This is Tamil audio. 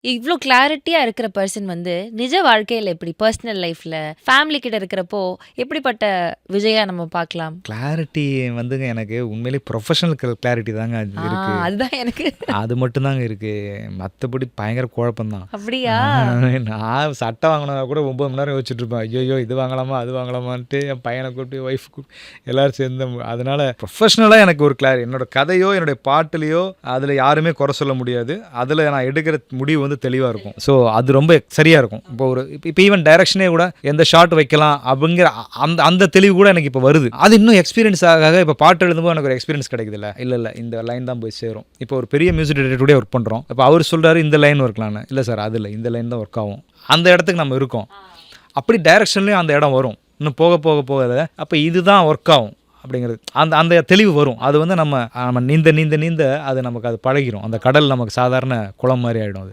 இவ்ளோ கிளாரிட்டியா இருக்கிற பெர்சன் வந்து, நிஜ வாழ்க்கையில எப்படி? பெர்சனல் லைஃப்ல, ஃபேமிலி கிட்ட இருக்கிறப்போ, எப்படிப்பட்ட விஜயா நம்ம பார்க்கலாம்? கிளாரிட்டி வந்துங்க எனக்கு உண்மையிலேயே ப்ரொஃபஷனல் கிளாரிட்டி தாங்க அது ஆ இருக்கு. அதுதான் எனக்கு. அது மட்டும் தாங்க இருக்கு. மத்தபடி பயங்கர குழப்பம் தான். அப்படியா? நான் சட்டை வாங்கினா கூட 9 மணி நேரம் யோசிச்சுட்டு இருப்பேன். ஐய்யய்யோ! இது வாங்கலாமா? அது வாங்கலாமான்ட்டு என் பையன கூப்பிட்டு, ஒய்ஃப் எல்லாரும் சேர்ந்து அதனால ப்ரொஃபஷனலா எனக்கு ஒரு என்னோட கதையோ, என்னுடைய பாட்டுலயோ அதில யாருமே குறை சொல்ல முடியாது. அதில நான் எடுக்கிற முடிவு வந்து தெளிவா இருக்கும். ஸோ அது ரொம்ப சரியா இருக்கும். இப்போ ஈவன் டைரக்ஷனே கூட எந்த ஷாட் வைக்கலாம் அப்படிங்கிற அந்த அந்த தெளிவு கூட எனக்கு இப்போ வருது. அது இன்னும் எக்ஸ்பீரியன்ஸ் ஆக இப்போ பாட்டு எழுதும்போது எனக்கு ஒரு எக்ஸ்பீரியன்ஸ் கிடைக்குதுல்ல. இல்ல இந்த லைன் தான் போய் சேரும். இப்போ ஒரு பெரிய மியூசிக் டைரக்டர் கூட ஒர்க் பண்றோம். இப்போ அவர் சொல்றாரு இந்த லைன் ஒர்க்லான்னு. இல்ல சார் அது இல்ல இந்த லைன் தான் ஒர்க் ஆகும். அந்த இடத்துக்கு நம்ம இருக்கோம். அப்படி டைரக்ஷன்லயும் அந்த இடம் வரும். இன்னும் போக போக போக அப்போ இதுதான் ஒர்க் ஆகும் அப்படிங்கிறது அந்த அந்த தெளிவு வரும். அது வந்து நம்ம நீந்த நீந்த நீந்த அது நமக்கு அது பழகிரும். அந்த கடல் நமக்கு சாதாரண குளம் மாதிரி ஆயிடும் அது.